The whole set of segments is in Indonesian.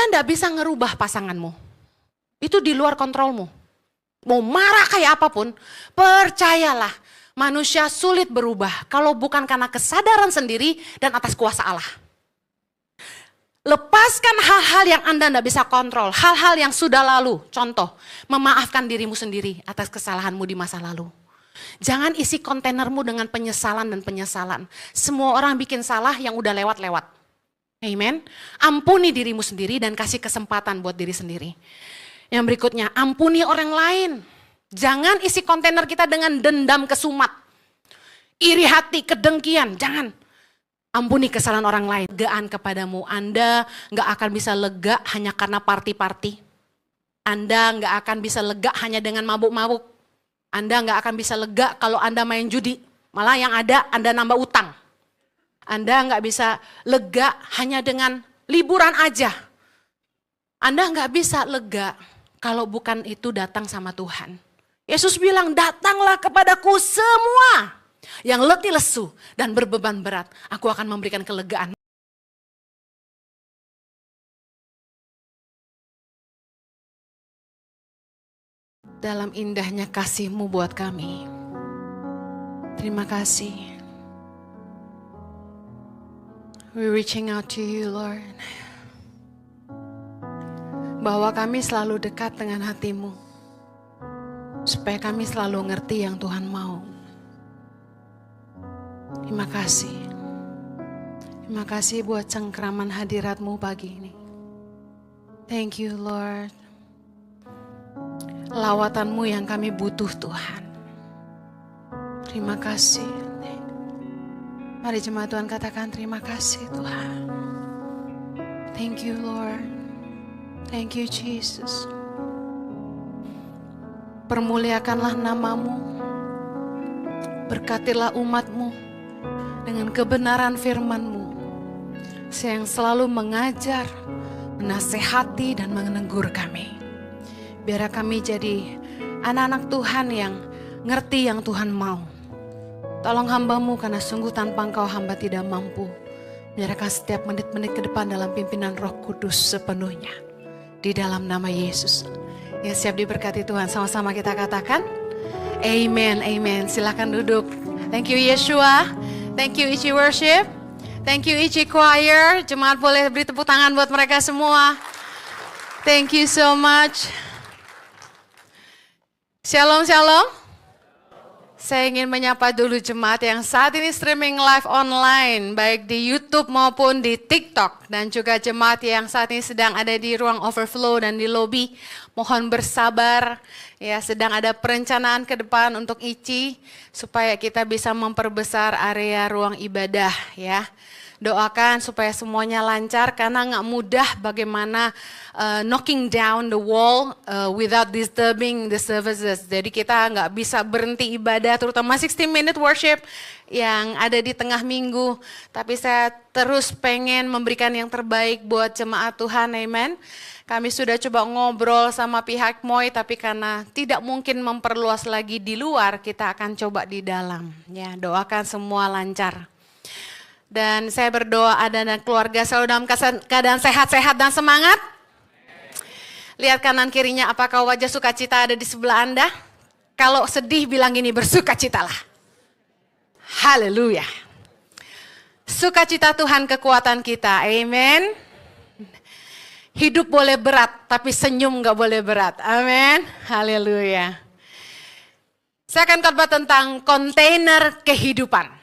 Anda enggak bisa ngerubah pasanganmu. Itu di luar kontrolmu. Mau marah kayak apapun, percayalah manusia sulit berubah kalau bukan karena kesadaran sendiri dan atas kuasa Allah. Lepaskan hal-hal yang Anda enggak bisa kontrol, hal-hal yang sudah lalu. Contoh, memaafkan dirimu sendiri atas kesalahanmu di masa lalu. Jangan isi kontainermu dengan penyesalan dan penyesalan. Semua orang bikin salah yang udah lewat-lewat. Amen. Ampuni dirimu sendiri dan kasih kesempatan buat diri sendiri. Yang berikutnya, ampuni orang lain. Jangan isi kontainer kita dengan dendam kesumat. Iri hati, kedengkian, jangan. Ampuni kesalahan orang lain. Legaan kepadamu, Anda gak akan bisa lega hanya karena party-party. Anda gak akan bisa lega hanya dengan mabuk-mabuk. Anda gak akan bisa lega kalau Anda main judi. Malah yang ada Anda nambah utang. Anda gak bisa lega hanya dengan liburan aja. Anda gak bisa lega kalau bukan itu datang sama Tuhan. Yesus bilang, datanglah kepadaku semua yang letih lesu dan berbeban berat. Aku akan memberikan kelegaan. Dalam indahnya kasih-Mu buat kami. Terima kasih. We're reaching out to you, Lord. Bahwa kami selalu dekat dengan hati-Mu. Supaya kami selalu ngerti yang Tuhan mau. Terima kasih. Terima kasih buat cengkraman hadirat-Mu pagi ini. Thank you, Lord. Lawatan-Mu yang kami butuh, Tuhan. Terima kasih. Mari jemaat Tuhan katakan terima kasih, Tuhan. Thank you, Lord. Thank you, Jesus. Permuliakanlah nama-Mu. Berkatilah umat-Mu dengan kebenaran firman-Mu. Yang selalu mengajar, menasehati dan menegur kami. Biar kami jadi anak-anak Tuhan yang ngerti yang Tuhan mau. Tolong hamba-Mu karena sungguh tanpa Engkau hamba tidak mampu. Biarkan setiap menit-menit ke depan dalam pimpinan Roh Kudus sepenuhnya. Di dalam nama Yesus. Yang siap diberkati Tuhan. Sama-sama kita katakan. Amen, amen. Silakan duduk. Thank you Yeshua. Thank you Ichi Worship. Thank you Ichi Choir. Jemaat boleh beri tepuk tangan buat mereka semua. Thank you so much. Shalom, shalom. Saya ingin menyapa dulu jemaat yang saat ini streaming live online, baik di YouTube maupun di TikTok. Dan juga jemaat yang saat ini sedang ada di ruang overflow dan di lobi. Mohon bersabar, ya sedang ada perencanaan ke depan untuk Ici, supaya kita bisa memperbesar area ruang ibadah ya. Doakan supaya semuanya lancar karena nggak mudah bagaimana knocking down the wall without disturbing the services. Jadi kita nggak bisa berhenti ibadah, terutama 60-minute worship yang ada di tengah minggu. Tapi saya terus pengen memberikan yang terbaik buat jemaat Tuhan, amen. Kami sudah coba ngobrol sama pihak MOI, tapi karena tidak mungkin memperluas lagi di luar, kita akan coba di dalam. Ya, doakan semua lancar. Dan saya berdoa Anda dan keluarga selalu dalam keadaan sehat-sehat dan semangat. Lihat kanan kirinya, apakah wajah sukacita ada di sebelah Anda? Kalau sedih bilang gini, bersukacitalah. Haleluya. Sukacita Tuhan kekuatan kita, amen. Hidup boleh berat, tapi senyum gak boleh berat, amin. Haleluya. Saya akan khotbah tentang kontainer kehidupan.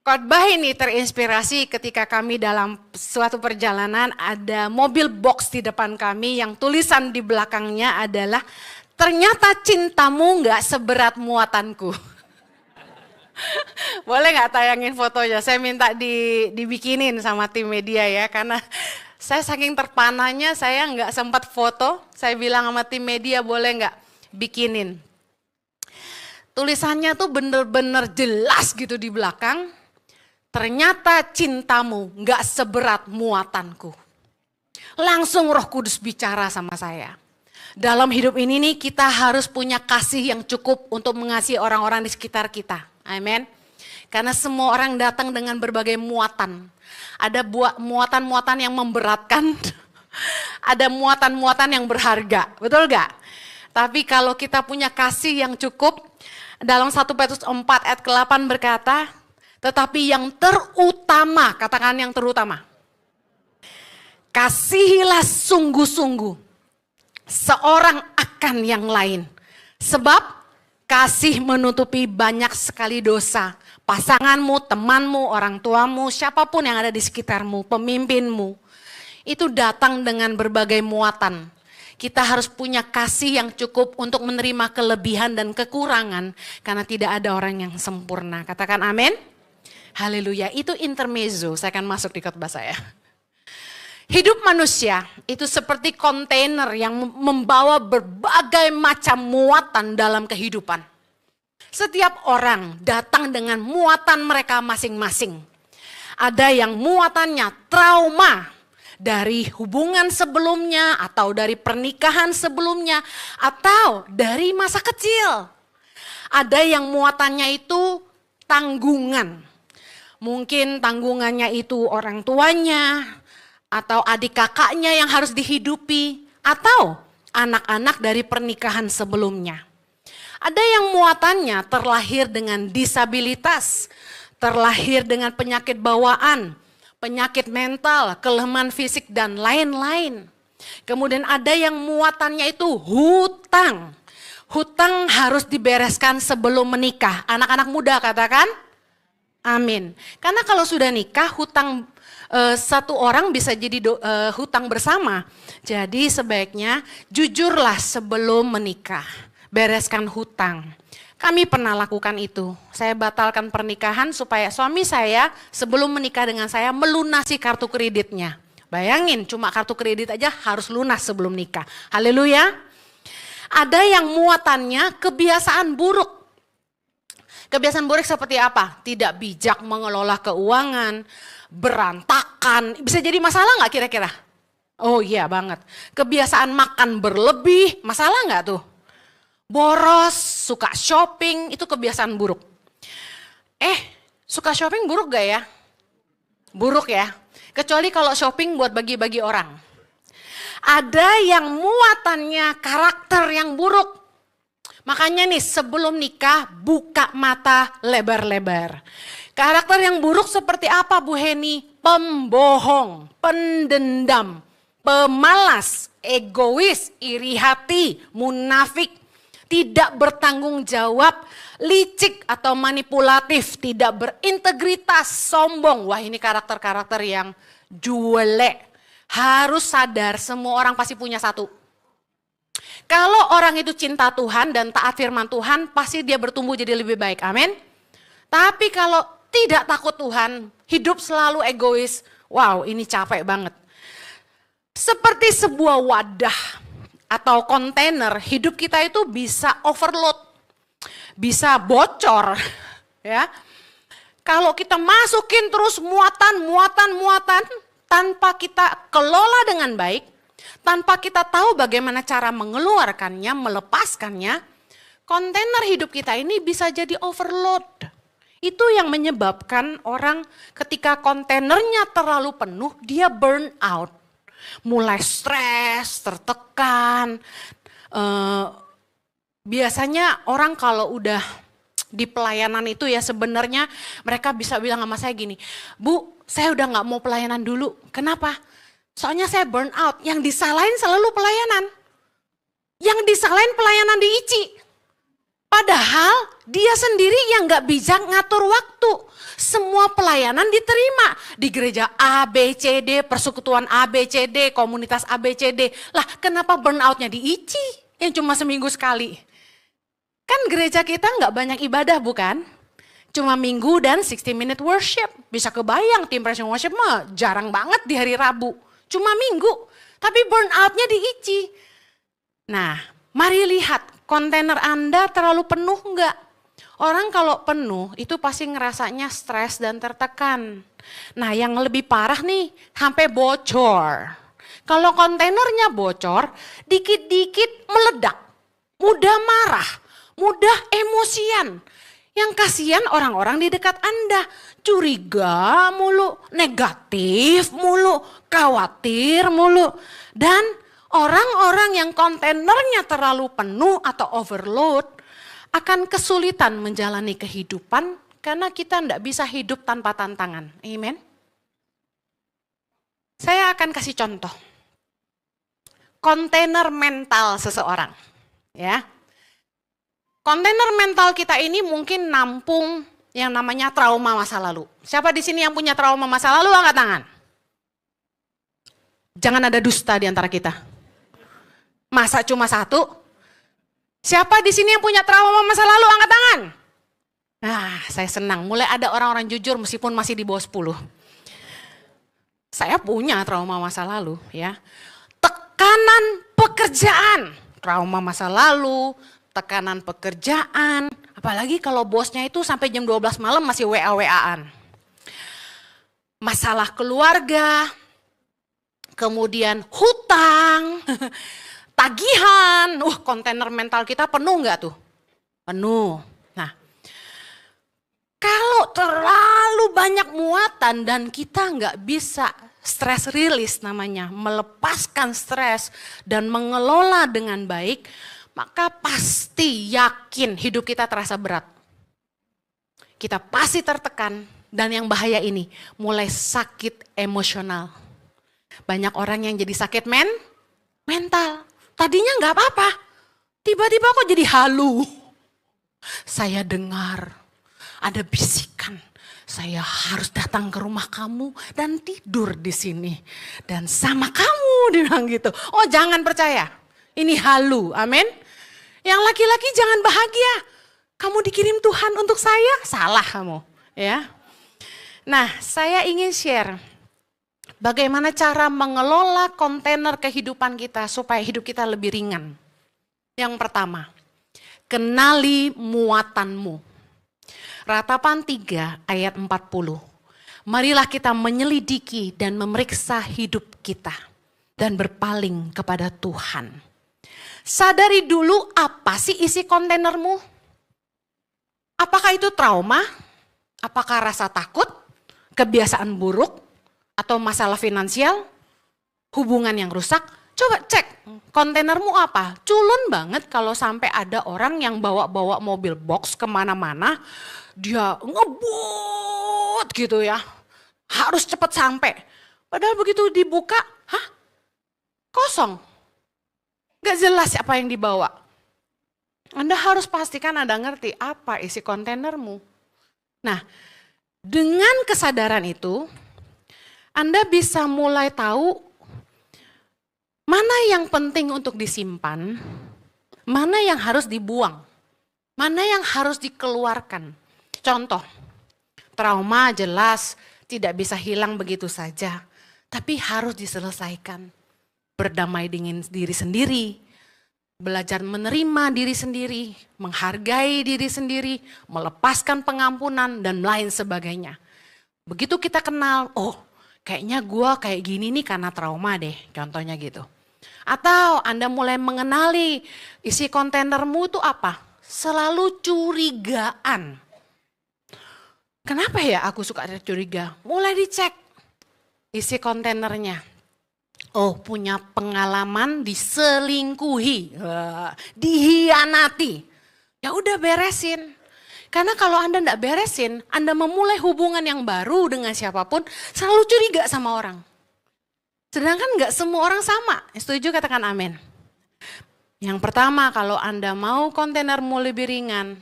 Khotbah ini terinspirasi ketika kami dalam suatu perjalanan ada mobil box di depan kami yang tulisan di belakangnya adalah ternyata cintamu gak seberat muatanku. Boleh gak tayangin fotonya? Saya minta dibikinin sama tim media ya, karena saya saking terpanahnya saya gak sempat foto. Saya bilang sama tim media boleh gak bikinin. Tulisannya tuh bener-bener jelas gitu di belakang. Ternyata cintamu gak seberat muatanku. Langsung Roh Kudus bicara sama saya. Dalam hidup ini nih kita harus punya kasih yang cukup untuk mengasihi orang-orang di sekitar kita. Amin. Karena semua orang datang dengan berbagai muatan. Ada muatan-muatan yang memberatkan. Ada muatan-muatan yang berharga, betul gak? Tapi kalau kita punya kasih yang cukup, dalam 1 Petrus 4 ayat ke-8 berkata, tetapi yang terutama, katakan yang terutama, kasihilah sungguh-sungguh seorang akan yang lain. Sebab kasih menutupi banyak sekali dosa. Pasanganmu, temanmu, orang tuamu, siapapun yang ada di sekitarmu, pemimpinmu. Itu datang dengan berbagai muatan. Kita harus punya kasih yang cukup untuk menerima kelebihan dan kekurangan. Karena tidak ada orang yang sempurna. Katakan amin. Haleluya. Itu intermezzo. Saya akan masuk di khotbah saya. Hidup manusia itu seperti kontainer yang membawa berbagai macam muatan dalam kehidupan. Setiap orang datang dengan muatan mereka masing-masing. Ada yang muatannya trauma dari hubungan sebelumnya atau dari pernikahan sebelumnya atau dari masa kecil. Ada yang muatannya itu tanggungan. Mungkin tanggungannya itu orang tuanya atau adik kakaknya yang harus dihidupi atau anak-anak dari pernikahan sebelumnya. Ada yang muatannya terlahir dengan disabilitas, terlahir dengan penyakit bawaan, penyakit mental, kelemahan fisik dan lain-lain. Kemudian ada yang muatannya itu hutang. Hutang harus dibereskan sebelum menikah. Anak-anak muda katakan amin. Karena kalau sudah nikah hutang satu orang bisa jadi hutang bersama. Jadi sebaiknya jujurlah sebelum menikah. Bereskan hutang. Kami pernah lakukan itu. Saya batalkan pernikahan supaya suami saya sebelum menikah dengan saya melunasi kartu kreditnya. Bayangin cuma kartu kredit aja harus lunas sebelum nikah. Haleluya. Ada yang muatannya kebiasaan buruk. Kebiasaan buruk seperti apa? Tidak bijak mengelola keuangan, berantakan. Bisa jadi masalah nggak kira-kira? Oh iya banget. Kebiasaan makan berlebih, masalah nggak tuh? Boros, suka shopping, itu kebiasaan buruk. Suka shopping buruk gak ya? Buruk ya. Kecuali kalau shopping buat bagi-bagi orang. Ada yang muatannya karakter yang buruk. Makanya nih sebelum nikah buka mata lebar-lebar. Karakter yang buruk seperti apa Bu Heni? Pembohong, pendendam, pemalas, egois, iri hati, munafik. Tidak bertanggung jawab, licik atau manipulatif, tidak berintegritas, sombong. Wah ini karakter-karakter yang jelek. Harus sadar semua orang pasti punya satu. Kalau orang itu cinta Tuhan dan taat firman Tuhan, pasti dia bertumbuh jadi lebih baik. Amin. Tapi kalau tidak takut Tuhan, hidup selalu egois. Wow ini capek banget. Seperti sebuah wadah atau kontainer, hidup kita itu bisa overload, bisa bocor, ya. Kalau kita masukin terus muatan, tanpa kita kelola dengan baik, tanpa kita tahu bagaimana cara mengeluarkannya, melepaskannya, kontainer hidup kita ini bisa jadi overload. Itu yang menyebabkan orang ketika kontainernya terlalu penuh, dia burn out. Mulai stres, tertekan. Biasanya orang kalau udah di pelayanan itu ya sebenarnya mereka bisa bilang sama saya gini, Bu, saya udah gak mau pelayanan dulu. Kenapa? Soalnya saya burn out. Yang disalahin selalu pelayanan. Yang disalahin pelayanan di ICI. Padahal dia sendiri yang gak bijak ngatur waktu. Semua pelayanan diterima di gereja A, B, C, D, persekutuan A, B, C, D, komunitas A, B, C, D. Lah kenapa burnoutnya di ICI yang cuma seminggu sekali? Kan gereja kita nggak banyak ibadah bukan? Cuma minggu dan 60-minute worship. Bisa kebayang tim praise and worship mah jarang banget di hari Rabu. Cuma minggu, tapi burnoutnya di ICI. Nah mari lihat kontainer Anda terlalu penuh nggak? Orang kalau penuh itu pasti ngerasanya stres dan tertekan. Nah yang lebih parah nih sampai bocor. Kalau kontainernya bocor, dikit-dikit meledak. Mudah marah, mudah emosian. Yang kasihan orang-orang di dekat Anda. Curiga mulu, negatif mulu, khawatir mulu. Dan orang-orang yang kontainernya terlalu penuh atau overload akan kesulitan menjalani kehidupan karena kita tidak bisa hidup tanpa tantangan. Amen. Saya akan kasih contoh. Kontainer mental seseorang. Ya. Kontainer mental kita ini mungkin nampung yang namanya trauma masa lalu. Siapa di sini yang punya trauma masa lalu, angkat tangan. Jangan ada dusta di antara kita. Masa cuma satu? Siapa di sini yang punya trauma masa lalu, angkat tangan. Nah, saya senang. Mulai ada orang-orang jujur meskipun masih di bawah 10. Saya punya trauma masa lalu, ya. Tekanan pekerjaan, trauma masa lalu, tekanan pekerjaan, apalagi kalau bosnya itu sampai jam 12 malam masih WA-WA-an. Masalah keluarga, kemudian hutang, tagihan. Kontainer mental kita penuh nggak tuh? Penuh. Nah, kalau terlalu banyak muatan dan kita nggak bisa stress release namanya, melepaskan stres dan mengelola dengan baik, maka pasti yakin hidup kita terasa berat. Kita pasti tertekan dan yang bahaya ini mulai sakit emosional. Banyak orang yang jadi sakit mental. Tadinya nggak apa-apa, tiba-tiba kok jadi halu. Saya dengar ada bisikan, saya harus datang ke rumah kamu dan tidur di sini. Dan sama kamu, dia bilang gitu. Oh, jangan percaya, ini halu, amin. Yang laki-laki jangan bahagia, kamu dikirim Tuhan untuk saya, salah kamu. Ya. Nah, saya ingin share bagaimana cara mengelola kontainer kehidupan kita supaya hidup kita lebih ringan. Yang pertama, kenali muatanmu. Ratapan 3 ayat 40. Marilah kita menyelidiki dan memeriksa hidup kita dan berpaling kepada Tuhan. Sadari dulu apa sih isi kontainermu? Apakah itu trauma? Apakah rasa takut? Kebiasaan buruk? Atau masalah finansial? Hubungan yang rusak? Coba cek kontainermu apa? Culun banget kalau sampai ada orang yang bawa-bawa mobil box kemana-mana. Dia ngebut gitu ya. Harus cepat sampai. Padahal begitu dibuka, kosong. Gak jelas apa yang dibawa. Anda harus pastikan Anda ngerti apa isi kontainermu. Nah, dengan kesadaran itu, Anda bisa mulai tahu mana yang penting untuk disimpan, mana yang harus dibuang, mana yang harus dikeluarkan. Contoh, trauma jelas tidak bisa hilang begitu saja, tapi harus diselesaikan. Berdamai dengan diri sendiri, belajar menerima diri sendiri, menghargai diri sendiri, melepaskan pengampunan dan lain sebagainya. Begitu kita kenal, oh kayaknya gue kayak gini nih karena trauma deh, contohnya gitu. Atau Anda mulai mengenali isi kontainermu itu apa? Selalu curigaan. Kenapa ya aku suka ada curiga? Mulai dicek isi kontainernya. Oh, punya pengalaman diselingkuhi, dihianati. Ya udah beresin. Karena kalau Anda enggak beresin, Anda memulai hubungan yang baru dengan siapapun, selalu curiga sama orang. Sedangkan enggak semua orang sama. Setuju, katakan amin. Yang pertama, kalau Anda mau kontainermu lebih ringan,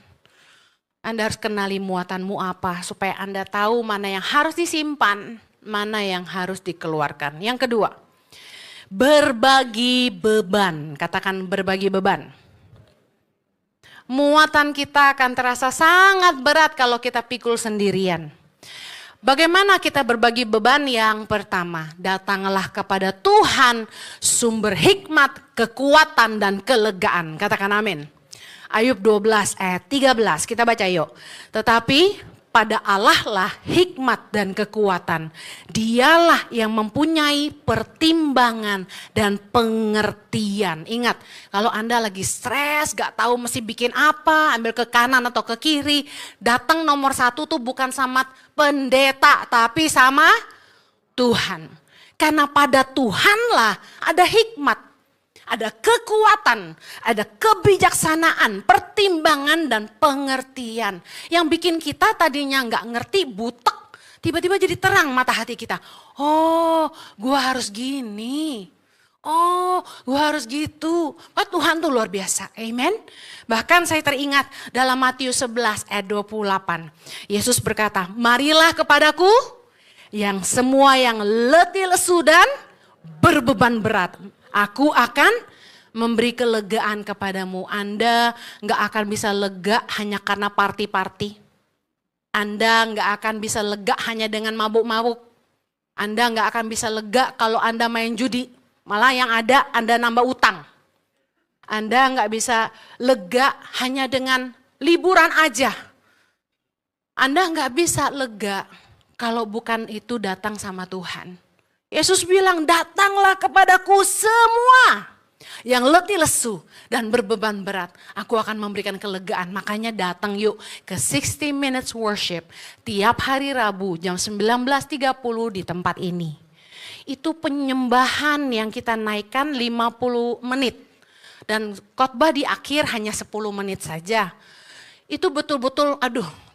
Anda harus kenali muatanmu apa, supaya Anda tahu mana yang harus disimpan, mana yang harus dikeluarkan. Yang kedua, berbagi beban, katakan berbagi beban. Muatan kita akan terasa sangat berat kalau kita pikul sendirian. Bagaimana kita berbagi beban? Yang pertama, datanglah kepada Tuhan, sumber hikmat, kekuatan, dan kelegaan. Katakan amin. Ayub 12 ayat 13, kita baca yuk. Tetapi pada Allah lah hikmat dan kekuatan. Dialah yang mempunyai pertimbangan dan pengertian. Ingat, kalau Anda lagi stres, gak tahu mesti bikin apa, ambil ke kanan atau ke kiri, datang nomor satu tuh bukan sama pendeta, tapi sama Tuhan. Karena pada Tuhanlah ada hikmat. Ada kekuatan, ada kebijaksanaan, pertimbangan dan pengertian. Yang bikin kita tadinya nggak ngerti, butek, tiba-tiba jadi terang mata hati kita. Oh, gua harus gini. Oh, gua harus gitu. Oh, Tuhan tuh luar biasa. Amen. Bahkan saya teringat dalam Matius 11 ayat 28. Yesus berkata, marilah kepadaku yang semua yang letih lesu dan berbeban berat. Aku akan memberi kelegaan kepadamu. Anda gak akan bisa lega hanya karena party-party. Anda gak akan bisa lega hanya dengan mabuk-mabuk. Anda gak akan bisa lega kalau Anda main judi. Malah yang ada Anda nambah utang. Anda gak bisa lega hanya dengan liburan aja. Anda gak bisa lega kalau bukan itu datang sama Tuhan. Yesus bilang, datanglah kepadaku semua yang letih lesu dan berbeban berat. Aku akan memberikan kelegaan. Makanya datang yuk ke 60 Minutes Worship tiap hari Rabu jam 19.30 di tempat ini. Itu penyembahan yang kita naikkan 50 menit. Dan khotbah di akhir hanya 10 menit saja. Itu betul-betul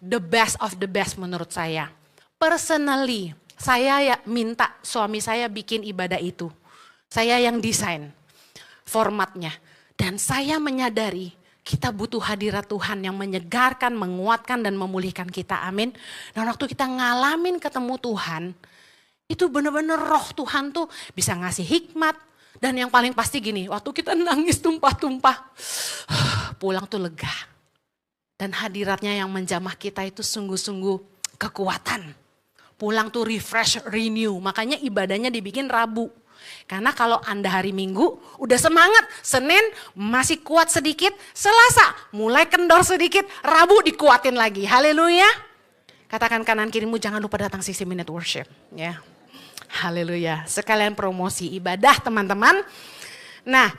the best of the best menurut saya. Personally, saya ya minta suami saya bikin ibadah itu. Saya yang desain formatnya. Dan saya menyadari kita butuh hadirat Tuhan yang menyegarkan, menguatkan dan memulihkan kita. Amin. Dan waktu kita ngalamin ketemu Tuhan, itu benar-benar roh Tuhan tuh bisa ngasih hikmat. Dan yang paling pasti gini, waktu kita nangis tumpah-tumpah, pulang tuh lega. Dan hadiratnya yang menjamah kita itu sungguh-sungguh kekuatan. Pulang tuh refresh, renew. Makanya ibadahnya dibikin Rabu. Karena kalau Anda hari Minggu udah semangat, Senin masih kuat sedikit, Selasa mulai kendor sedikit, Rabu dikuatin lagi. Haleluya. Katakan kanan kirimu, jangan lupa datang 60 Minute Worship. Ya. Haleluya. Sekalian promosi ibadah teman-teman. Nah,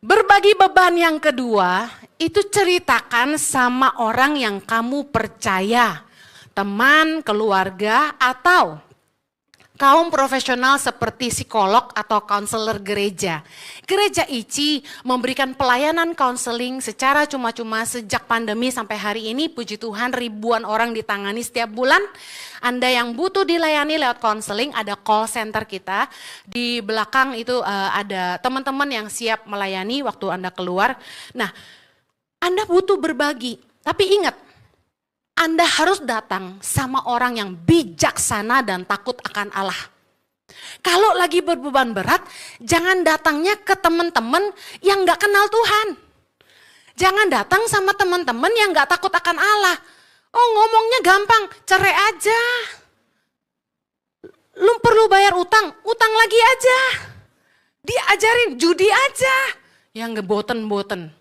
berbagi beban yang kedua, itu ceritakan sama orang yang kamu percaya. Teman, keluarga, atau kaum profesional seperti psikolog atau konselor gereja. Gereja ICI memberikan pelayanan konseling secara cuma-cuma sejak pandemi sampai hari ini. Puji Tuhan ribuan orang ditangani setiap bulan. Anda yang butuh dilayani lewat konseling, ada call center kita. Di belakang itu ada teman-teman yang siap melayani waktu Anda keluar. Nah, Anda butuh berbagi, tapi ingat, Anda harus datang sama orang yang bijaksana dan takut akan Allah. Kalau lagi berbeban berat, jangan datangnya ke teman-teman yang gak kenal Tuhan. Jangan datang sama teman-teman yang gak takut akan Allah. Oh, ngomongnya gampang, cerai aja. Lu perlu bayar utang, utang lagi aja. Diajarin judi aja. Yang ngeboten-boten.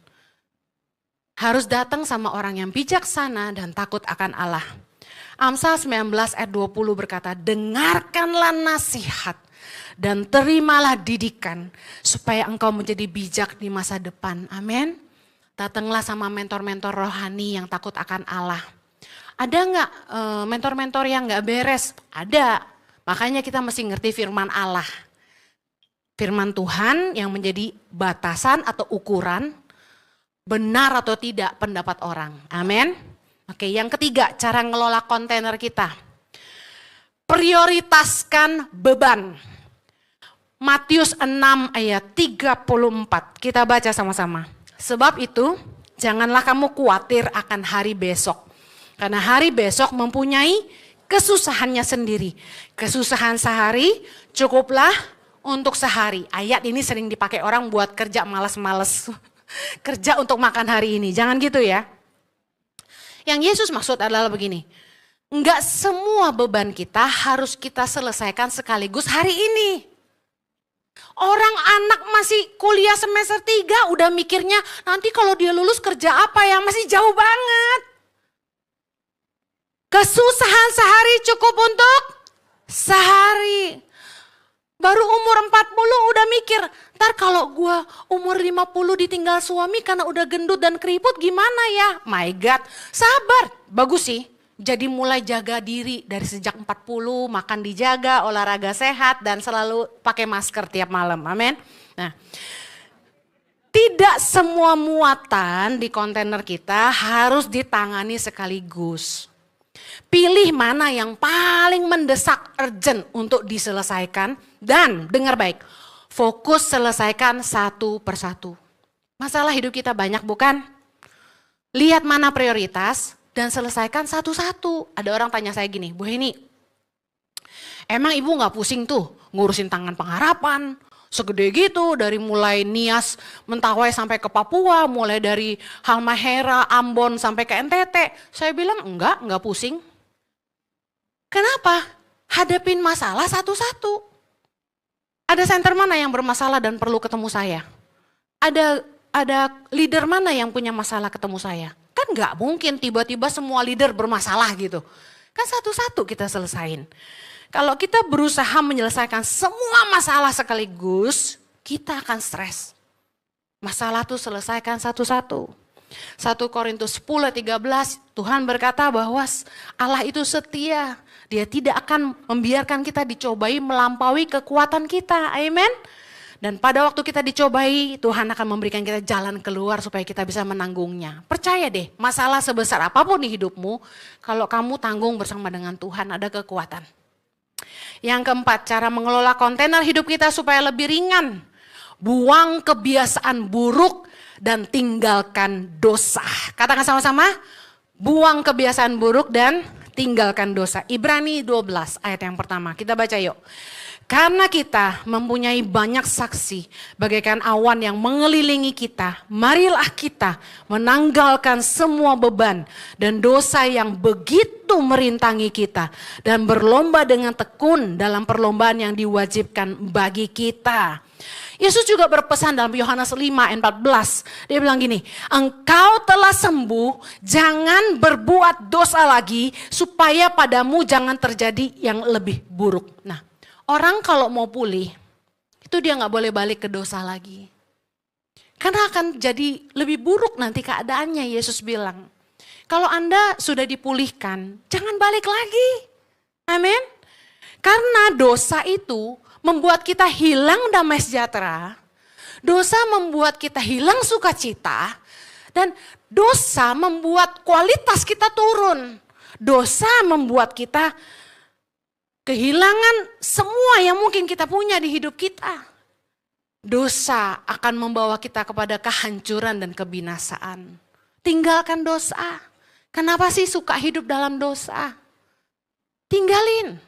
Harus datang sama orang yang bijaksana dan takut akan Allah. Amsal 19 ayat 20 berkata, dengarkanlah nasihat dan terimalah didikan supaya engkau menjadi bijak di masa depan. Amin. Datanglah sama mentor-mentor rohani yang takut akan Allah. Ada nggak mentor-mentor yang nggak beres? Ada. Makanya kita mesti ngerti firman Allah. Firman Tuhan yang menjadi batasan atau ukuran benar atau tidak pendapat orang. Amin. Oke, yang ketiga, cara ngelola kontainer kita. Prioritaskan beban. Matius 6 ayat 34. Kita baca sama-sama. Sebab itu, janganlah kamu khawatir akan hari besok. Karena hari besok mempunyai kesusahannya sendiri. Kesusahan sehari cukuplah untuk sehari. Ayat ini sering dipakai orang buat kerja malas-malas. Kerja untuk makan hari ini, jangan gitu ya. Yang Yesus maksud adalah begini, enggak semua beban kita harus kita selesaikan sekaligus hari ini. Orang anak masih kuliah semester 3 udah mikirnya nanti kalau dia lulus kerja apa ya, masih jauh banget. Kesusahan sehari cukup untuk sehari. Baru umur 40 udah mikir, ntar kalau gue umur 50 ditinggal suami karena udah gendut dan keriput gimana ya? My God, sabar, bagus sih. Jadi mulai jaga diri dari sejak 40, makan dijaga, olahraga sehat dan selalu pakai masker tiap malam, amin. Nah, tidak semua muatan di kontainer kita harus ditangani sekaligus. Pilih mana yang paling mendesak, urgent untuk diselesaikan. Dan dengar baik, fokus selesaikan satu persatu. Masalah hidup kita banyak bukan? Lihat mana prioritas dan selesaikan satu-satu. Ada orang tanya saya gini, Bu Heni, emang ibu gak pusing tuh ngurusin Tangan Pengharapan? Segede gitu dari mulai Nias Mentawai sampai ke Papua, mulai dari Halmahera, Ambon sampai ke NTT. Saya bilang enggak pusing. Kenapa? Hadapin masalah satu-satu. Ada center mana yang bermasalah dan perlu ketemu saya? Ada leader mana yang punya masalah ketemu saya? Kan enggak mungkin tiba-tiba semua leader bermasalah gitu. Kan satu-satu kita selesain. Kalau kita berusaha menyelesaikan semua masalah sekaligus, kita akan stres. Masalah itu selesaikan satu-satu. 1 Korintus 10:13, Tuhan berkata bahwa Allah itu setia. Dia tidak akan membiarkan kita dicobai melampaui kekuatan kita. Amin. Dan pada waktu kita dicobai, Tuhan akan memberikan kita jalan keluar supaya kita bisa menanggungnya. Percaya deh, masalah sebesar apapun di hidupmu, kalau kamu tanggung bersama dengan Tuhan, ada kekuatan. Yang keempat, cara mengelola kontainer hidup kita supaya lebih ringan. Buang kebiasaan buruk dan tinggalkan dosa. Katakan sama-sama, buang kebiasaan buruk dan tinggalkan dosa. Ibrani 12 ayat yang pertama, kita baca yuk. Karena kita mempunyai banyak saksi bagaikan awan yang mengelilingi kita, marilah kita menanggalkan semua beban dan dosa yang begitu merintangi kita dan berlomba dengan tekun dalam perlombaan yang diwajibkan bagi kita. Yesus juga berpesan dalam Yohanes 5 ayat 14, dia bilang gini, engkau telah sembuh, jangan berbuat dosa lagi supaya padamu jangan terjadi yang lebih buruk. Nah, orang kalau mau pulih, itu dia gak boleh balik ke dosa lagi. Karena akan jadi lebih buruk nanti keadaannya, Yesus bilang. Kalau Anda sudah dipulihkan, jangan balik lagi. Amin. Karena dosa itu membuat kita hilang damai sejahtera. Dosa membuat kita hilang sukacita. Dan dosa membuat kualitas kita turun. Dosa membuat kita kehilangan semua yang mungkin kita punya di hidup kita. Dosa akan membawa kita kepada kehancuran dan kebinasaan. Tinggalkan dosa. Kenapa sih suka hidup dalam dosa? Tinggalin.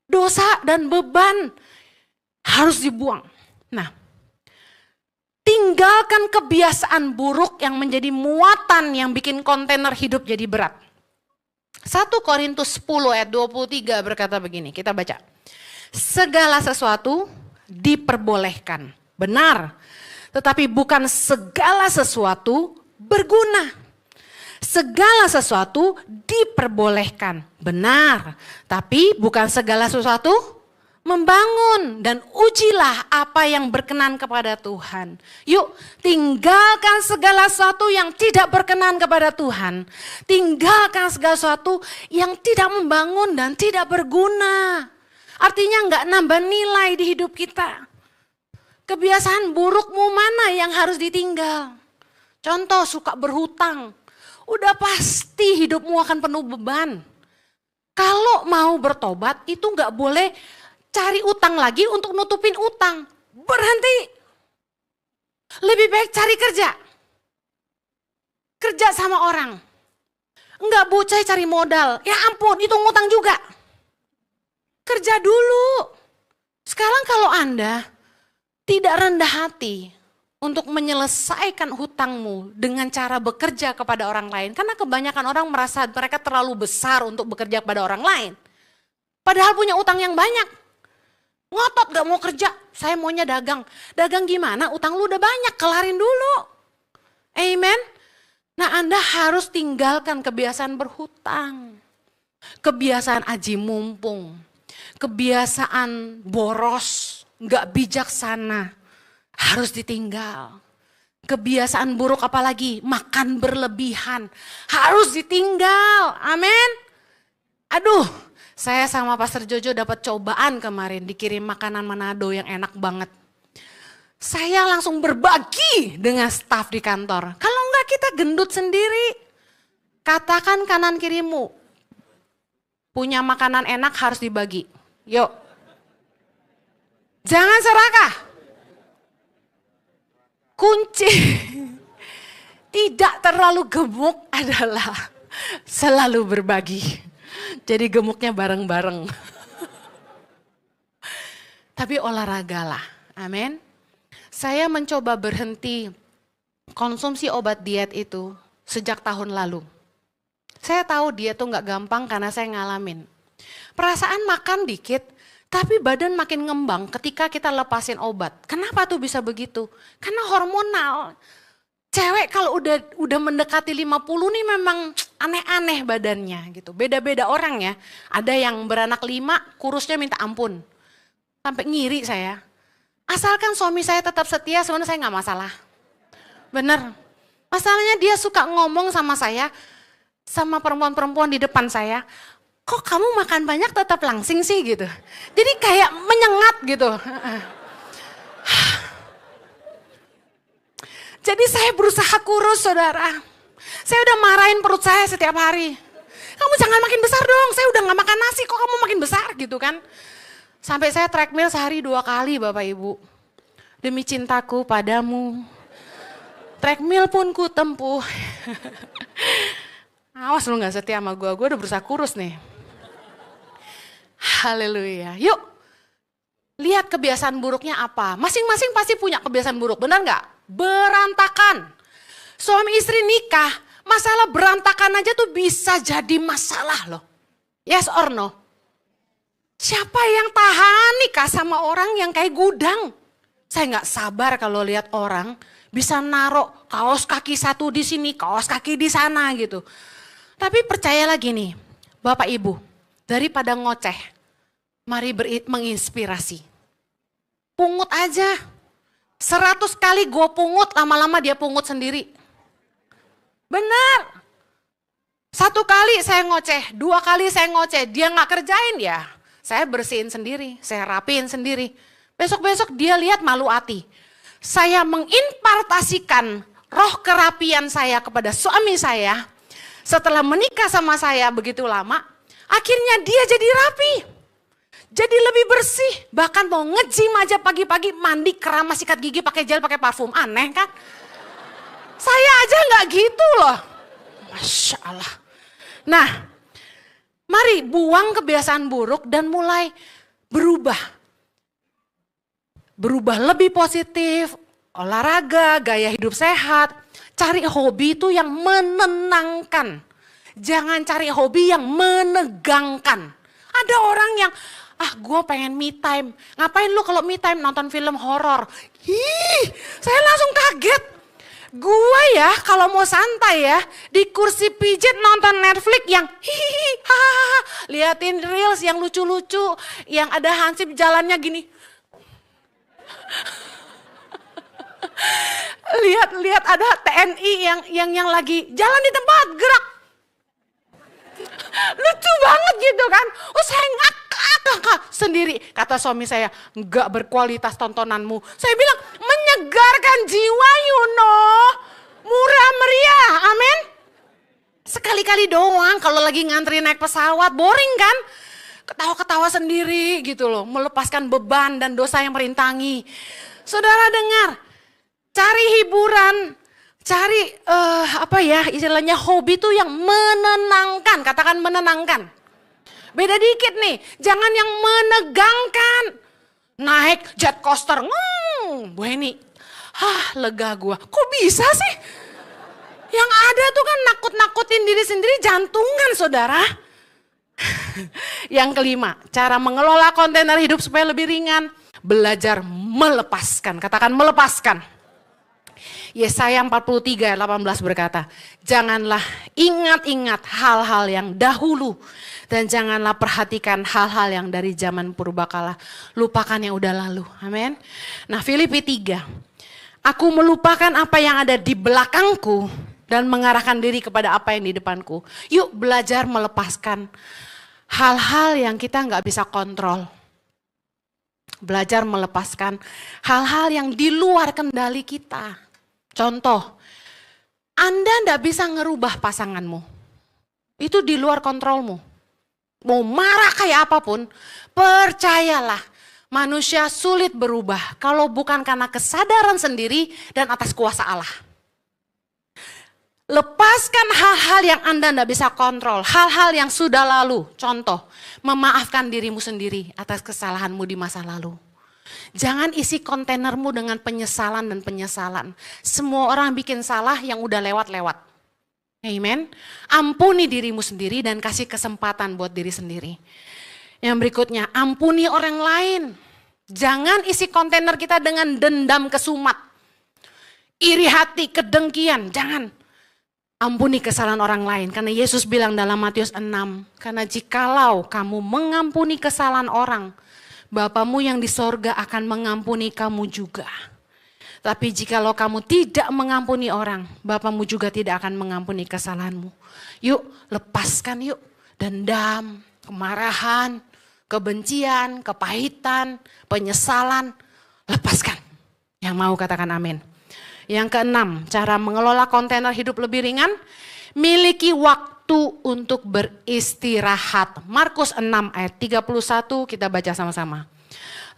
Dosa dan beban harus dibuang. Nah, tinggalkan kebiasaan buruk yang menjadi muatan yang bikin kontainer hidup jadi berat. 1 Korintus 10 ayat 23 berkata begini, kita baca. Segala sesuatu diperbolehkan, benar. Tetapi bukan segala sesuatu berguna. Segala sesuatu diperbolehkan, benar. Tapi bukan segala sesuatu membangun, dan ujilah apa yang berkenan kepada Tuhan. Yuk, tinggalkan segala sesuatu yang tidak berkenan kepada Tuhan. Tinggalkan segala sesuatu yang tidak membangun dan tidak berguna. Artinya enggak nambah nilai di hidup kita. Kebiasaan burukmu mana yang harus ditinggal? Contoh, suka berhutang. Udah pasti hidupmu akan penuh beban. Kalau mau bertobat itu enggak boleh cari utang lagi untuk nutupin utang. Berhenti. Lebih baik cari kerja. Kerja sama orang. Enggak, Bu, saya cari modal. Ya ampun, itu ngutang juga. Kerja dulu. Sekarang kalau Anda tidak rendah hati untuk menyelesaikan hutangmu dengan cara bekerja kepada orang lain. Karena kebanyakan orang merasa mereka terlalu besar untuk bekerja kepada orang lain. Padahal punya utang yang banyak. Ngotot gak mau kerja, saya maunya dagang. Dagang gimana? Utang lu udah banyak, kelarin dulu. Amen. Nah, Anda harus tinggalkan kebiasaan berhutang. kebiasaan aji mumpung, kebiasaan boros, nggak bijaksana, harus ditinggal. Kebiasaan buruk apalagi, makan berlebihan, harus ditinggal. Amin. Aduh, saya sama Pastor Jojo dapat cobaan kemarin, dikirim makanan Manado yang enak banget. Saya langsung berbagi dengan staf di kantor. Kalau enggak kita gendut sendiri. Katakan kanan kirimu, punya makanan enak harus dibagi. Yuk. Jangan serakah. Kunci tidak terlalu gemuk adalah selalu berbagi. Jadi gemuknya bareng-bareng. Tapi olahragalah. Amin. Saya mencoba berhenti konsumsi obat diet itu sejak tahun lalu. Saya tahu diet tuh gak gampang karena saya ngalamin. Perasaan makan dikit, tapi badan makin ngembang ketika kita lepasin obat. Kenapa tuh bisa begitu? Karena hormonal. Cewek kalau udah mendekati 50 nih memang aneh-aneh badannya gitu. Beda-beda orang ya. Ada yang beranak 5, kurusnya minta ampun. Sampai ngiri saya. Asalkan suami saya tetap setia, sebenarnya saya gak masalah. Bener. Masalahnya dia suka ngomong sama saya, sama perempuan-perempuan di depan saya, kok kamu makan banyak tetap langsing sih gitu. Jadi kayak menyengat gitu. Jadi saya berusaha kurus saudara. Saya udah marahin perut saya setiap hari. Kamu jangan makin besar dong, saya udah gak makan nasi kok kamu makin besar gitu kan. Sampai saya treadmill sehari 2 kali Bapak Ibu. Demi cintaku padamu. Treadmill pun ku tempuh. Awas lu gak setia sama gue udah berusaha kurus nih. Haleluya. Yuk, lihat kebiasaan buruknya apa. Masing-masing pasti punya kebiasaan buruk, benar gak? Berantakan. Suami istri nikah, masalah berantakan aja tuh bisa jadi masalah loh. Yes or no? Siapa yang tahan nikah sama orang yang kayak gudang? Saya gak sabar kalau lihat orang bisa naruh kaos kaki satu di sini, kaos kaki di sana gitu. Tapi percayalah gini, Bapak Ibu, daripada ngoceh, mari menginspirasi. Pungut aja. 100 kali gue pungut, lama-lama dia pungut sendiri. Benar. 1 kali saya ngoceh, 2 kali saya ngoceh, dia gak kerjain ya. Saya bersihin sendiri, saya rapiin sendiri. Besok-besok dia lihat malu hati. Saya mengimpartasikan roh kerapian saya kepada suami saya. Setelah menikah sama saya begitu lama, akhirnya dia jadi rapi. Jadi lebih bersih. Bahkan mau nge-gym aja pagi-pagi mandi keramas sikat gigi pakai gel pakai parfum. Aneh kan? Saya aja gak gitu loh. Masya Allah. Nah, mari buang kebiasaan buruk dan mulai berubah. Berubah lebih positif, olahraga, gaya hidup sehat. Cari hobi itu yang menenangkan. Jangan cari hobi yang menegangkan. Ada orang yang, gue pengen me time. Ngapain lu kalau me time nonton film horor? Saya langsung kaget. Gue ya kalau mau santai ya di kursi pijit nonton Netflix yang hihihi hahaha, liatin reels yang lucu-lucu, yang ada hansip jalannya gini. Lihat ada TNI yang lagi jalan di tempat gerak. Lucu banget gitu kan. Saya ngakak sendiri. Kata suami saya, enggak berkualitas tontonanmu. Saya bilang, menyegarkan jiwa murah meriah, amin. Sekali-kali doang kalau lagi ngantri naik pesawat, boring kan. Ketawa-ketawa sendiri gitu loh, melepaskan beban dan dosa yang merintangi. Saudara dengar, cari hiburan, cari istilahnya hobi tuh yang menenangkan, katakan menenangkan. Beda dikit nih, jangan yang menegangkan. Naik jet coaster, Bu Heni, lega gua. Kok bisa sih? Yang ada tuh kan nakut-nakutin diri sendiri, jantungan saudara. Yang kelima, cara mengelola kontainer hidup supaya lebih ringan. Belajar melepaskan, katakan melepaskan. Yesaya 43 ayat 18 berkata, janganlah ingat-ingat hal-hal yang dahulu dan janganlah perhatikan hal-hal yang dari zaman purbakala. Lupakan yang udah lalu. Amin. Nah, Filipi 3. Aku melupakan apa yang ada di belakangku dan mengarahkan diri kepada apa yang di depanku. Yuk belajar melepaskan hal-hal yang kita nggak bisa kontrol. Belajar melepaskan hal-hal yang di luar kendali kita. Contoh, Anda nggak bisa ngerubah pasanganmu. Itu di luar kontrolmu. Mau marah kayak apapun, percayalah manusia sulit berubah kalau bukan karena kesadaran sendiri dan atas kuasa Allah. Lepaskan hal-hal yang Anda tidak bisa kontrol, hal-hal yang sudah lalu. Contoh, memaafkan dirimu sendiri atas kesalahanmu di masa lalu. Jangan isi kontainermu dengan penyesalan dan penyesalan. Semua orang bikin salah yang udah lewat-lewat. Amen. Ampuni dirimu sendiri dan kasih kesempatan buat diri sendiri. Yang berikutnya, ampuni orang lain. Jangan isi kontainer kita dengan dendam kesumat. Iri hati, kedengkian, jangan. Ampuni kesalahan orang lain, karena Yesus bilang dalam Matius 6, karena jikalau kamu mengampuni kesalahan orang, Bapamu yang di sorga akan mengampuni kamu juga. Tapi jikalau kamu tidak mengampuni orang, Bapamu juga tidak akan mengampuni kesalahanmu. Yuk, lepaskan yuk, dendam, kemarahan, kebencian, kepahitan, penyesalan, lepaskan. Yang mau katakan amin. Yang keenam, cara mengelola kontainer hidup lebih ringan, miliki waktu untuk beristirahat. Markus 6 ayat 31 kita baca sama-sama.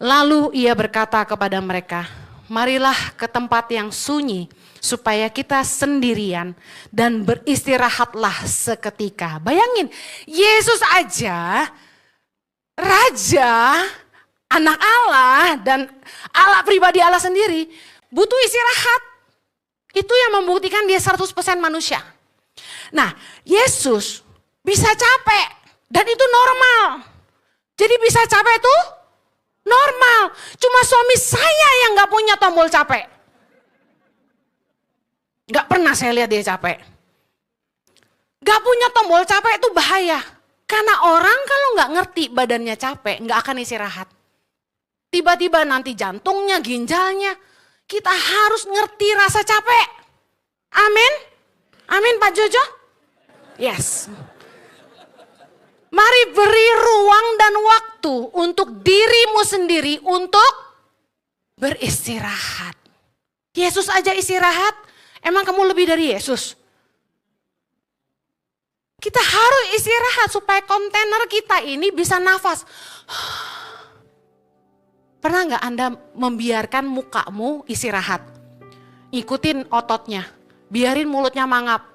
Lalu ia berkata kepada mereka, marilah ke tempat yang sunyi supaya kita sendirian dan beristirahatlah seketika. Bayangin, Yesus aja, Raja, anak Allah dan Allah pribadi Allah sendiri butuh istirahat. Itu yang membuktikan dia 100% manusia. Nah, Yesus bisa capek dan itu normal. Jadi bisa capek itu normal. Cuma suami saya yang gak punya tombol capek. Gak pernah saya lihat dia capek. Gak punya tombol capek itu bahaya. Karena orang kalau gak ngerti badannya capek, gak akan istirahat. Tiba-tiba nanti jantungnya, ginjalnya, kita harus ngerti rasa capek. Amin. Amin Pak Jojo. Yes. Mari beri ruang dan waktu untuk dirimu sendiri untuk beristirahat. Yesus aja istirahat, emang kamu lebih dari Yesus? Kita harus istirahat supaya kontainer kita ini bisa nafas. Pernah nggak Anda membiarkan mukamu istirahat? Ikutin ototnya, biarin mulutnya mangap.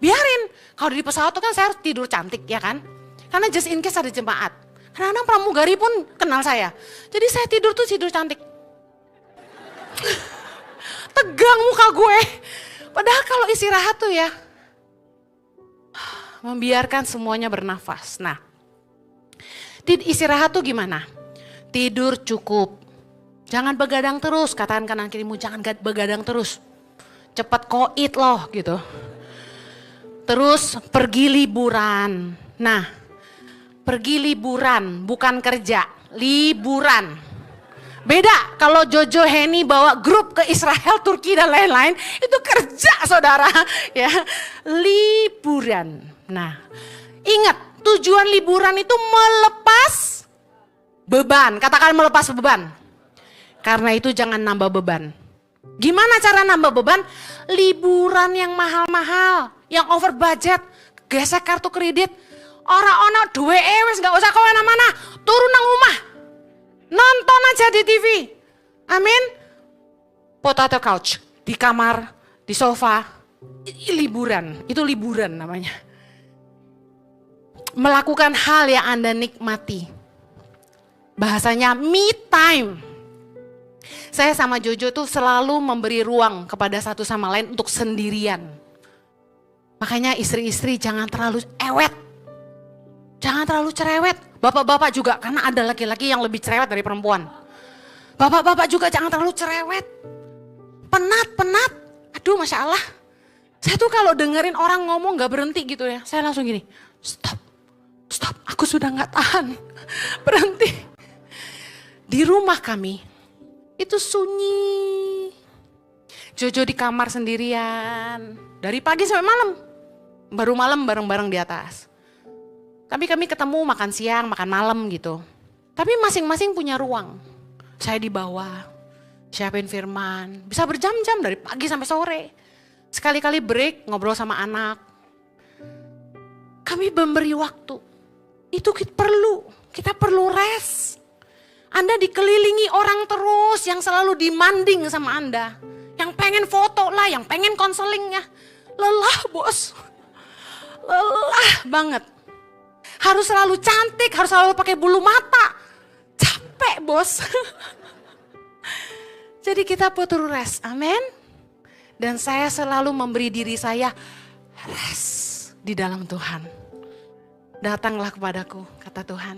Biarin, kalau di pesawat itu kan saya harus tidur cantik ya kan? Karena just in case ada jemaat. Kadang-kadang pramugari pun kenal saya. Jadi saya tidur cantik. Tegang muka gue. Padahal kalau istirahat tuh ya, membiarkan semuanya bernafas. Nah, istirahat tuh gimana? Tidur cukup. Jangan begadang terus, katakan kanan kirimu, jangan begadang terus. Cepat koit loh gitu. Terus pergi liburan. Nah, pergi liburan bukan kerja, liburan. Beda kalau Jojo Henny bawa grup ke Israel, Turki dan lain-lain, itu kerja saudara. Ya, liburan. Nah, ingat tujuan liburan itu melepas beban. Katakan melepas beban. Karena itu jangan nambah beban. Gimana cara nambah beban? Liburan yang mahal-mahal, yang over budget, gesek kartu kredit. Orang-orang duwe wis gak usah kemana-mana, turun nang rumah. Nonton aja di TV. Amin. Potato couch, di kamar, di sofa. Liburan, itu liburan namanya. Melakukan hal yang Anda nikmati. Bahasanya me time. Saya sama Jojo tuh selalu memberi ruang kepada satu sama lain untuk sendirian. Makanya istri-istri jangan terlalu ewet. Jangan terlalu cerewet. Bapak-bapak juga, karena ada laki-laki yang lebih cerewet dari perempuan. Bapak-bapak juga jangan terlalu cerewet. Penat. Aduh, Masya Allah. Saya tuh kalau dengerin orang ngomong gak berhenti gitu ya. Saya langsung gini, stop. Aku sudah gak tahan. Berhenti. Di rumah kami, itu sunyi. Jojo di kamar sendirian. Dari pagi sampai malam. Baru malam bareng-bareng di atas. Tapi kami ketemu makan siang, makan malam gitu. Tapi masing-masing punya ruang. Saya di bawah, siapin firman. Bisa berjam-jam dari pagi sampai sore. Sekali-kali break, ngobrol sama anak. Kami memberi waktu. Itu kita perlu rest. Anda dikelilingi orang terus yang selalu demanding sama Anda. Yang pengen foto lah, yang pengen konselingnya. Lelah bos. Lelah banget. Harus selalu cantik, harus selalu pakai bulu mata. Capek bos. Jadi kita butuh rest, amin. Dan saya selalu memberi diri saya rest di dalam Tuhan. Datanglah kepadaku, kata Tuhan.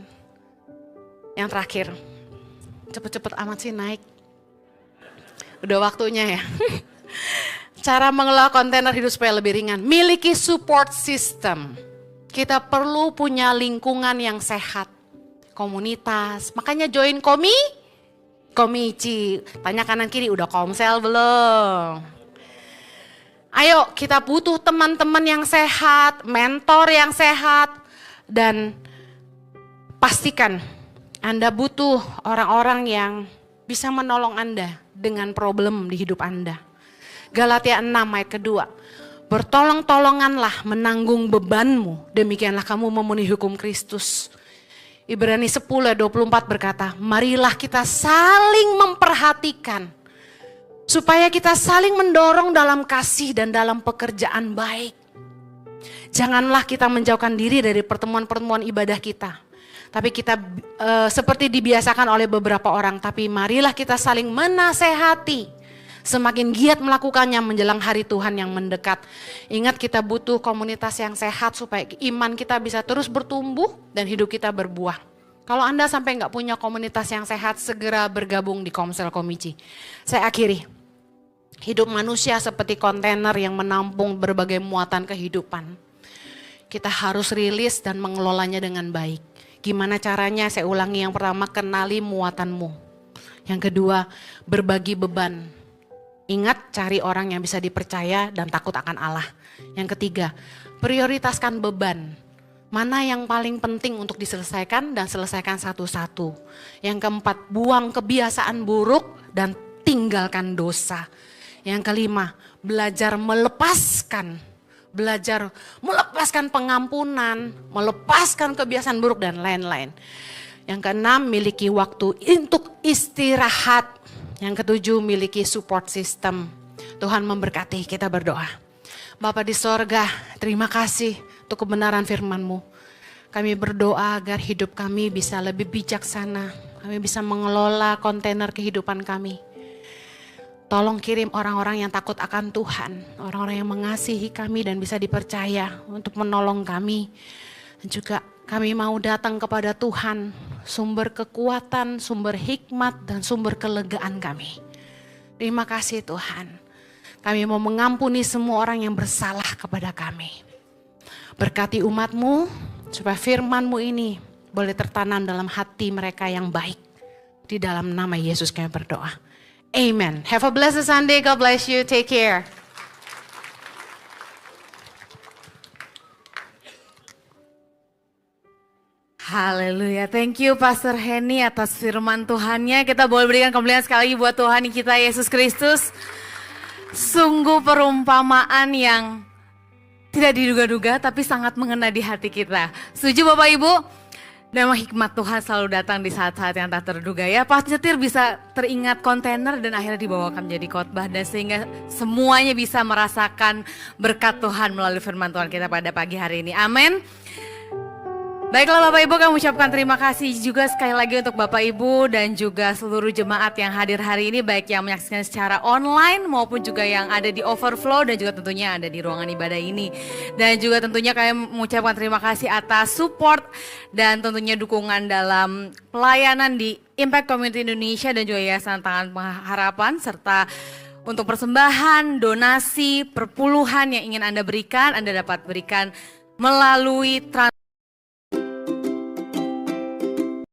Yang terakhir, cepet-cepet amat sih naik. Udah waktunya ya. Cara mengelola kontainer hidup supaya lebih ringan. Miliki support system. Kita perlu punya lingkungan yang sehat. Komunitas. Makanya join Komici. Tanya kanan kiri, udah komsel belum? Ayo, kita butuh teman-teman yang sehat, mentor yang sehat. Dan pastikan Anda butuh orang-orang yang bisa menolong Anda dengan problem di hidup Anda. Galatia 6 ayat kedua. Bertolong-tolonganlah menanggung bebanmu, demikianlah kamu memenuhi hukum Kristus. Ibrani 10 ayat 24 berkata, marilah kita saling memperhatikan, supaya kita saling mendorong dalam kasih dan dalam pekerjaan baik. Janganlah kita menjauhkan diri dari pertemuan-pertemuan ibadah kita. Tapi kita seperti dibiasakan oleh beberapa orang, tapi marilah kita saling menasehati. Semakin giat melakukannya menjelang hari Tuhan yang mendekat. Ingat kita butuh komunitas yang sehat supaya iman kita bisa terus bertumbuh dan hidup kita berbuah. Kalau Anda sampai nggak punya komunitas yang sehat, segera bergabung di Komsel Komici. Saya akhiri. Hidup manusia seperti kontainer yang menampung berbagai muatan kehidupan. Kita harus rilis dan mengelolanya dengan baik. Gimana caranya? Saya ulangi, yang pertama, kenali muatanmu. Yang kedua, berbagi beban. Ingat, cari orang yang bisa dipercaya dan takut akan Allah. Yang ketiga, prioritaskan beban. Mana yang paling penting untuk diselesaikan dan selesaikan satu-satu. Yang keempat, buang kebiasaan buruk dan tinggalkan dosa. Yang kelima, belajar melepaskan pengampunan, melepaskan kebiasaan buruk dan lain-lain. Yang keenam, miliki waktu untuk istirahat. Yang ketujuh, miliki support system. Tuhan memberkati, kita berdoa. Bapa di sorga, terima kasih untuk kebenaran firman-Mu. Kami berdoa agar hidup kami bisa lebih bijaksana. Kami bisa mengelola kontainer kehidupan kami. Tolong kirim orang-orang yang takut akan Tuhan. Orang-orang yang mengasihi kami dan bisa dipercaya untuk menolong kami. Dan juga kami mau datang kepada Tuhan, sumber kekuatan, sumber hikmat, dan sumber kelegaan kami. Terima kasih Tuhan. Kami mau mengampuni semua orang yang bersalah kepada kami. Berkati umat-Mu, supaya firman-Mu ini boleh tertanam dalam hati mereka yang baik. Di dalam nama Yesus kami berdoa. Amen. Have a blessed Sunday. God bless you. Take care. Haleluya, thank you Pastor Henny atas firman Tuhannya. Kita boleh berikan kemuliaan sekali lagi buat Tuhan kita Yesus Kristus. Sungguh perumpamaan yang tidak diduga-duga tapi sangat mengena di hati kita. Setuju Bapak Ibu? Memang hikmat Tuhan selalu datang di saat-saat yang tak terduga ya. Pas nyetir bisa teringat kontainer dan akhirnya dibawakan menjadi khotbah. Dan sehingga semuanya bisa merasakan berkat Tuhan melalui firman Tuhan kita pada pagi hari ini. Amin. Baiklah Bapak Ibu, kami ucapkan terima kasih juga sekali lagi untuk Bapak Ibu dan juga seluruh jemaat yang hadir hari ini, baik yang menyaksikan secara online maupun juga yang ada di Overflow dan juga tentunya ada di ruangan ibadah ini. Dan juga tentunya kami mengucapkan terima kasih atas support dan tentunya dukungan dalam pelayanan di Impact Community Indonesia dan juga Yayasan Tangan Pengharapan, serta untuk persembahan, donasi, perpuluhan yang ingin Anda berikan, Anda dapat berikan melalui